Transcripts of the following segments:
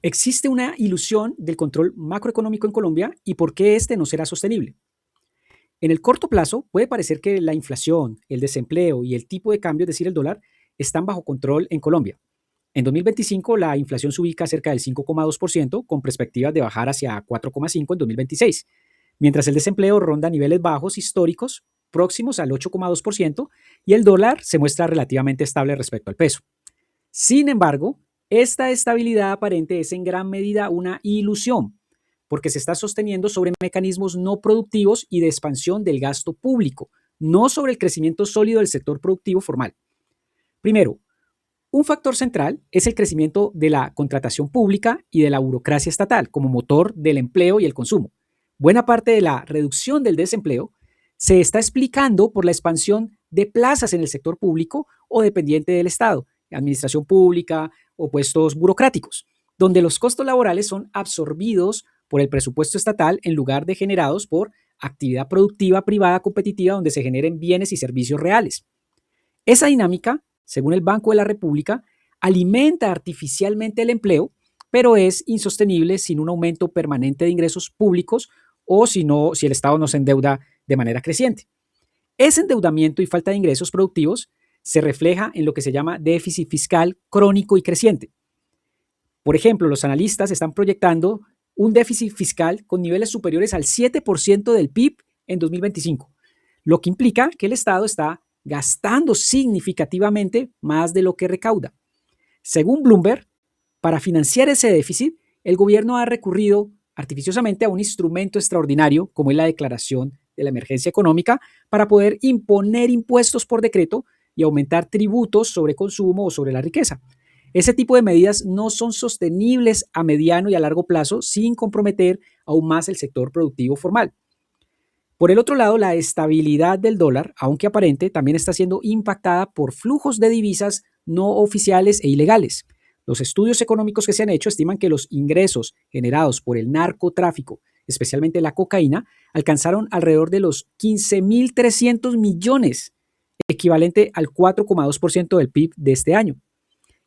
Existe una ilusión del control macroeconómico en Colombia y por qué este no será sostenible. En el corto plazo puede parecer que la inflación, el desempleo y el tipo de cambio, es decir, el dólar, están bajo control en Colombia. En 2025 la inflación se ubica cerca del 5,2% con perspectivas de bajar hacia 4,5% en 2026, mientras el desempleo ronda niveles bajos históricos próximos al 8,2% y el dólar se muestra relativamente estable respecto al peso. Sin embargo, esta estabilidad aparente es en gran medida una ilusión, porque se está sosteniendo sobre mecanismos no productivos y de expansión del gasto público, no sobre el crecimiento sólido del sector productivo formal. Primero, un factor central es el crecimiento de la contratación pública y de la burocracia estatal como motor del empleo y el consumo. Buena parte de la reducción del desempleo se está explicando por la expansión de plazas en el sector público o dependiente del Estado, administración pública o puestos burocráticos, donde los costos laborales son absorbidos por el presupuesto estatal en lugar de generados por actividad productiva privada competitiva donde se generen bienes y servicios reales. Esa dinámica, según el Banco de la República, alimenta artificialmente el empleo, pero es insostenible sin un aumento permanente de ingresos públicos o si el Estado no se endeuda de manera creciente. Ese endeudamiento y falta de ingresos productivos se refleja en lo que se llama déficit fiscal crónico y creciente. Por ejemplo, los analistas están proyectando un déficit fiscal con niveles superiores al 7% del PIB en 2025, lo que implica que el Estado está gastando significativamente más de lo que recauda. Según Bloomberg, para financiar ese déficit, el gobierno ha recurrido artificiosamente a un instrumento extraordinario como es la declaración de la emergencia económica para poder imponer impuestos por decreto y aumentar tributos sobre consumo o sobre la riqueza. Ese tipo de medidas no son sostenibles a mediano y a largo plazo sin comprometer aún más el sector productivo formal. Por el otro lado, la estabilidad del dólar, aunque aparente, también está siendo impactada por flujos de divisas no oficiales e ilegales. Los estudios económicos que se han hecho estiman que los ingresos generados por el narcotráfico, especialmente la cocaína, alcanzaron alrededor de los 15.300 millones, equivalente al 4,2% del PIB de este año.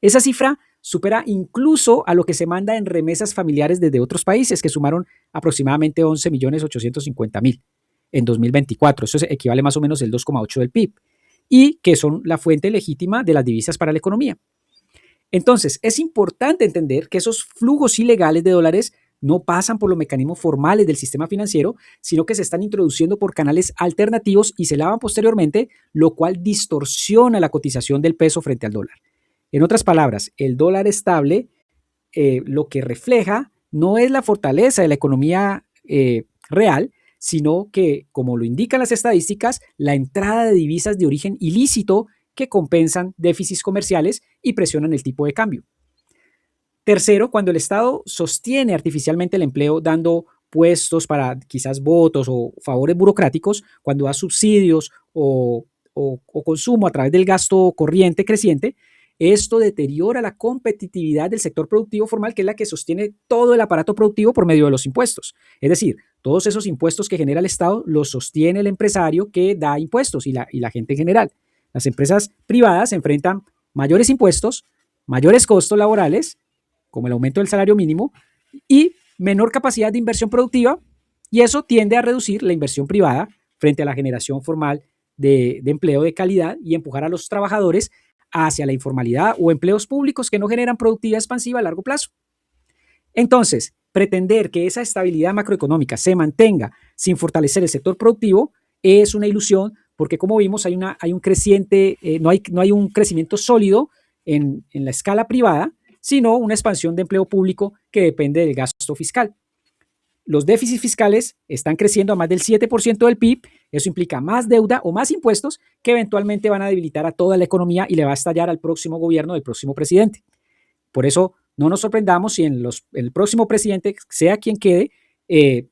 Esa cifra supera incluso a lo que se manda en remesas familiares desde otros países, que sumaron aproximadamente 11.850.000 en 2024. Eso equivale más o menos el 2,8% del PIB y que son la fuente legítima de las divisas para la economía. Entonces, es importante entender que esos flujos ilegales de dólares no pasan por los mecanismos formales del sistema financiero, sino que se están introduciendo por canales alternativos y se lavan posteriormente, lo cual distorsiona la cotización del peso frente al dólar. En otras palabras, el dólar estable lo que refleja no es la fortaleza de la economía real, sino que, como lo indican las estadísticas, la entrada de divisas de origen ilícito que compensan déficits comerciales y presionan el tipo de cambio. Tercero, cuando el Estado sostiene artificialmente el empleo dando puestos para quizás votos o favores burocráticos, cuando da subsidios o consumo a través del gasto corriente creciente, esto deteriora la competitividad del sector productivo formal, que es la que sostiene todo el aparato productivo por medio de los impuestos. Es decir, todos esos impuestos que genera el Estado los sostiene el empresario que da impuestos y la gente en general. Las empresas privadas enfrentan mayores impuestos, mayores costos laborales, como el aumento del salario mínimo, y menor capacidad de inversión productiva, y eso tiende a reducir la inversión privada frente a la generación formal de empleo de calidad y empujar a los trabajadores hacia la informalidad o empleos públicos que no generan productividad expansiva a largo plazo. Entonces, pretender que esa estabilidad macroeconómica se mantenga sin fortalecer el sector productivo es una ilusión porque, como vimos, hay un creciente, no hay un crecimiento sólido en la escala privada, sino una expansión de empleo público que depende del gasto fiscal. Los déficits fiscales están creciendo a más del 7% del PIB. Eso implica más deuda o más impuestos que eventualmente van a debilitar a toda la economía y le va a estallar al próximo gobierno del próximo presidente. Por eso, no nos sorprendamos si el próximo presidente, sea quien quede,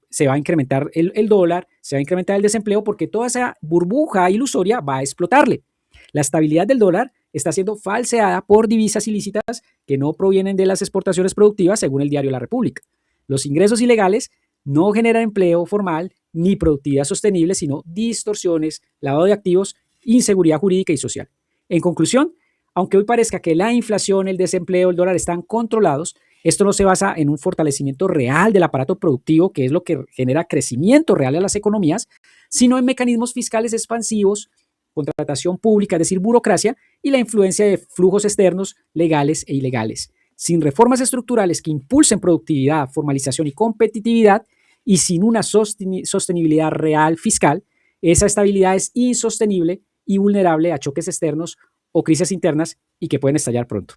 se va a incrementar el dólar, se va a incrementar el desempleo, porque toda esa burbuja ilusoria va a explotarle. La estabilidad del dólar está siendo falseada por divisas ilícitas que no provienen de las exportaciones productivas, según el diario La República. Los ingresos ilegales no generan empleo formal ni productividad sostenible, sino distorsiones, lavado de activos, inseguridad jurídica y social. En conclusión, aunque hoy parezca que la inflación, el desempleo, el dólar están controlados, Esto no se basa en un fortalecimiento real del aparato productivo, que es lo que genera crecimiento real a las economías, sino en mecanismos fiscales expansivos, contratación pública, es decir, burocracia, y la influencia de flujos externos legales e ilegales. Sin reformas estructurales que impulsen productividad, formalización y competitividad, y sin una sostenibilidad real fiscal, esa estabilidad es insostenible y vulnerable a choques externos o crisis internas y que pueden estallar pronto.